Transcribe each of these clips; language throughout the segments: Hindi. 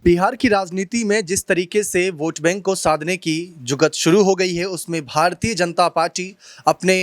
बिहार की राजनीति में जिस तरीके से वोट बैंक को साधने की जुगत शुरू हो गई है, उसमें भारतीय जनता पार्टी अपने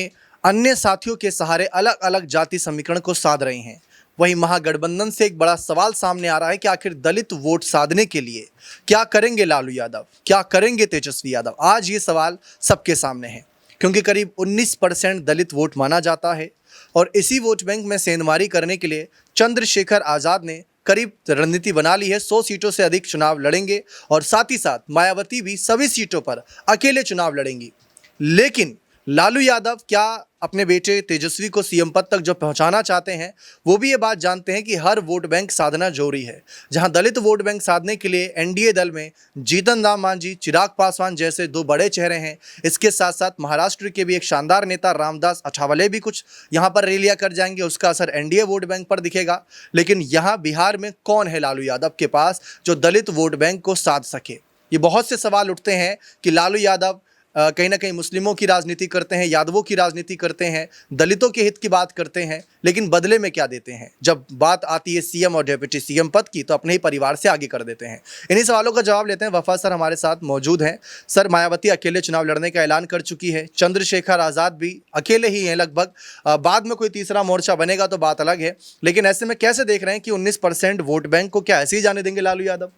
अन्य साथियों के सहारे अलग अलग जाति समीकरण को साध रहे हैं। वहीं महागठबंधन से एक बड़ा सवाल सामने आ रहा है कि आखिर दलित वोट साधने के लिए क्या करेंगे लालू यादव, क्या करेंगे तेजस्वी यादव। आज ये सवाल सबके सामने है, क्योंकि करीब 19% दलित वोट माना जाता है और इसी वोट बैंक में सेंधमारी करने के लिए चंद्रशेखर आज़ाद ने करीब रणनीति बना ली है। 100 सीटों से अधिक चुनाव लड़ेंगे और साथ ही साथ मायावती भी सभी सीटों पर अकेले चुनाव लड़ेंगी। लेकिन लालू यादव क्या अपने बेटे तेजस्वी को सीएम पद तक जो पहुंचाना चाहते हैं, वो भी ये बात जानते हैं कि हर वोट बैंक साधना जरूरी है। जहां दलित वोट बैंक साधने के लिए एनडीए दल में जीतन राम मांझी, चिराग पासवान जैसे दो बड़े चेहरे हैं। इसके साथ साथ महाराष्ट्र के भी एक शानदार नेता रामदास अठावले भी कुछ यहाँ पर रैलियां कर जाएंगे। उसका असर एनडीए वोट बैंक पर दिखेगा। लेकिन यहाँ बिहार में कौन है लालू यादव के पास जो दलित वोट बैंक को साध सके। ये बहुत से सवाल उठते हैं कि लालू यादव कहीं ना कहीं मुस्लिमों की राजनीति करते हैं, यादवों की राजनीति करते हैं, दलितों के हित की बात करते हैं, लेकिन बदले में क्या देते हैं। जब बात आती है सीएम और डिप्टी सीएम पद की, तो अपने ही परिवार से आगे कर देते हैं। इन्हीं सवालों का जवाब लेते हैं। वफा सर हमारे साथ मौजूद हैं। सर, मायावती अकेले चुनाव लड़ने का ऐलान कर चुकी है, चंद्रशेखर आज़ाद भी अकेले ही हैं लगभग। बाद में कोई तीसरा मोर्चा बनेगा तो बात अलग है, लेकिन ऐसे में कैसे देख रहे हैं कि 19% वोट बैंक को क्या ऐसे ही जाने देंगे लालू यादव?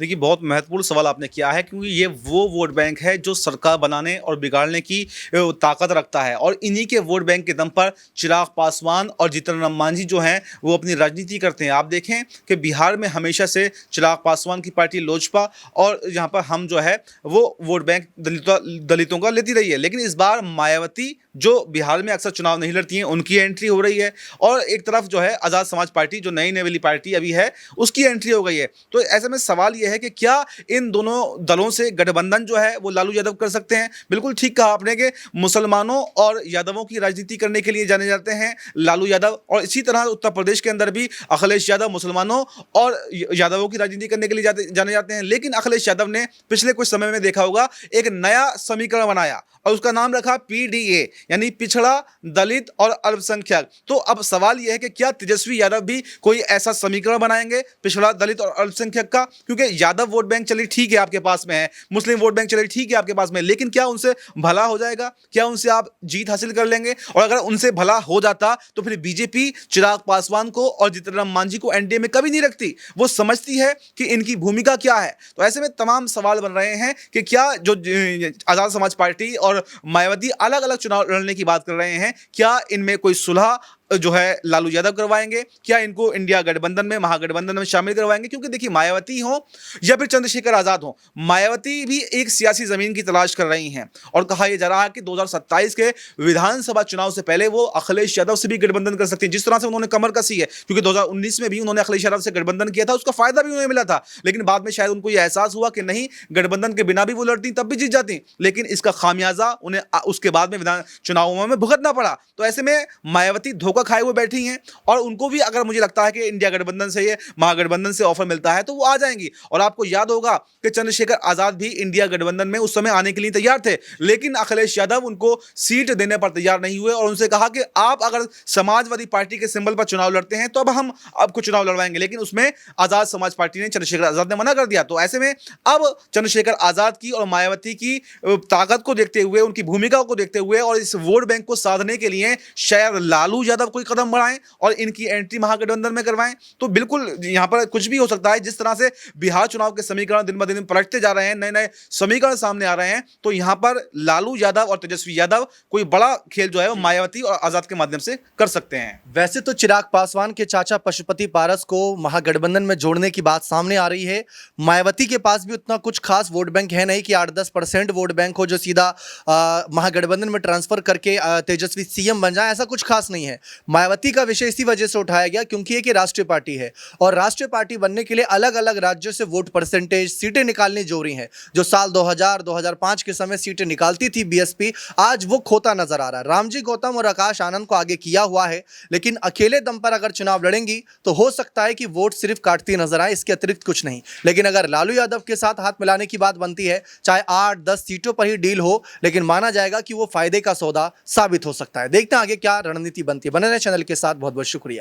देखिए, बहुत महत्वपूर्ण सवाल आपने किया है, क्योंकि ये वो वोट बैंक है जो सरकार बनाने और बिगाड़ने की ताकत रखता है। और इन्हीं के वोट बैंक के दम पर चिराग पासवान और जीतन राम मांझी जो हैं वो अपनी राजनीति करते हैं। आप देखें कि बिहार में हमेशा से चिराग पासवान की पार्टी लोजपा और यहाँ पर हम जो है वो वोट बैंक दलितों का लेती रही है। लेकिन इस बार मायावती जो बिहार में अक्सर चुनाव नहीं लड़ती हैं, उनकी एंट्री हो रही है। और एक तरफ जो है आज़ाद समाज पार्टी, जो नई नवेली पार्टी अभी है, उसकी एंट्री हो गई है। तो ऐसे में सवाल यह है कि क्या इन दोनों दलों से गठबंधन जो है वो लालू यादव कर सकते हैं। बिल्कुल ठीक कहा आपने कि मुसलमानों और यादवों की राजनीति करने के लिए जाने जाते हैं लालू यादव। और इसी तरह उत्तर प्रदेश के अंदर भी अखिलेश यादव मुसलमानों और यादवों की राजनीति करने के लिए जाने जाते हैं। लेकिन अखिलेश यादव ने पिछले कुछ समय में देखा होगा एक नया समीकरण बनाया और उसका नाम रखा पीडीए, यानी पिछड़ा, दलित और अल्पसंख्यक। तो अब सवाल यह है कि क्या तेजस्वी यादव भी कोई ऐसा समीकरण बनाएंगे पिछड़ा, दलित और अल्पसंख्यक का। क्योंकि यादव वोट बैंक चलिए ठीक है आपके पास में है, मुस्लिम वोट बैंक चलिए ठीक है आपके पास में, लेकिन क्या उनसे भला हो जाएगा? क्या उनसे आप जीत हासिल कर लेंगे? और अगर उनसे भला हो जाता तो फिर बीजेपी चिराग पासवान को और जीतन राम मांझी को एनडीए में कभी नहीं रखती। वो समझती है कि इनकी भूमिका क्या है। तो ऐसे में तमाम सवाल बन रहे हैं कि क्या जो आज़ाद समाज पार्टी और मायावती अलग अलग चुनाव लड़ने की बात कर रहे हैं, क्या इनमें कोई सुलह जो है लालू यादव करवाएंगे? क्या इनको इंडिया गठबंधन में, महागठबंधन में शामिल करवाएंगे? क्योंकि देखिए, मायावती हो या फिर चंद्रशेखर आजाद हो, मायावती भी एक सियासी जमीन की तलाश कर रही हैं। और कहा यह जा रहा है कि 2027 के विधानसभा चुनाव से पहले वो अखिलेश यादव से भी गठबंधन कर सकती है, जिस तरह से उन्होंने कमर कसी है। क्योंकि 2019 में भी उन्होंने अखिलेश यादव से गठबंधन किया था, उसका फायदा भी उन्हें मिला था। लेकिन बाद में शायद उनको यह एहसास हुआ कि नहीं, गठबंधन के बिना भी वो लड़ती तब भी जीत जाती, लेकिन इसका खामियाजा उन्हें उसके बाद में विधान चुनावों में भुगतना पड़ा। तो ऐसे में मायावती धोखा खाए हुए बैठी हैं और उनको भी अगर मुझे लगता है कि इंडिया गठबंधन से, ये महागठबंधन से ऑफर मिलता है तो वो आ जाएंगी। और आपको याद होगा कि चंद्रशेखर आजाद भी इंडिया गठबंधन में उस समय आने के लिए तैयार थे, लेकिन अखिलेश यादव उनको सीट देने पर तैयार नहीं हुए और उनसे कहा कि आप अगर समाजवादी पार्टी के सिंबल पर चुनाव लड़ते हैं तो अब हम आपको चुनाव लड़वाएंगे। लेकिन उसमें आजाद समाज पार्टी ने, चंद्रशेखर आजाद ने मना कर दिया। तो ऐसे में अब चंद्रशेखर आजाद की और मायावती की ताकत को देखते हुए, उनकी भूमिका को देखते हुए और इस वोट बैंक को साधने के लिए शायद लालू यादव कोई कदम बढ़ाएं और इनकी एंट्री महागठबंधन में करवाएं। तो बिल्कुल यहां पर कुछ भी हो सकता है। जिस तरह से बिहार चुनाव के समीकरण दिन ब दिन पलटते जा रहे हैं, नए नए समीकरण सामने आ रहे हैं, तो यहां पर लालू यादव और तेजस्वी यादव कोई बड़ा खेल जो है वो मायावती और आजाद के माध्यम से कर सकते हैं। वैसे तो चिराग पासवान के चाचा पशुपति पारस को महागठबंधन में जोड़ने की बात सामने आ रही है। मायावती के पास भी उतना कुछ खास वोट बैंक है नहीं कि 8-10% वोट बैंक हो जो सीधा महागठबंधन में ट्रांसफर करके तेजस्वी सीएम बन जाए। ऐसा कुछ खास नहीं है। मायावती का विषय इसी वजह से उठाया गया क्योंकि एक राष्ट्रीय पार्टी है और राष्ट्रीय पार्टी बनने के लिए अलग अलग राज्यों से वोट परसेंटेज, सीटें निकालनी जरूरी हैं। जो साल 2000-2005 के समय सीटें निकालती थी बीएसपी, आज वो खोता नजर आ रहा है। रामजी गौतम और आकाश आनंद को आगे किया हुआ है, लेकिन अकेले दम पर अगर चुनाव लड़ेंगी तो हो सकता है कि वोट सिर्फ काटती नजर आए, इसके अतिरिक्त कुछ नहीं। लेकिन अगर लालू यादव के साथ हाथ मिलाने की बात बनती है, चाहे 8-10 सीटों पर ही डील हो, लेकिन माना जाएगा कि वो फायदे का सौदा साबित हो सकता है। देखते हैं आगे क्या रणनीति बनती है। बने रहे चैनल के साथ। बहुत बहुत शुक्रिया।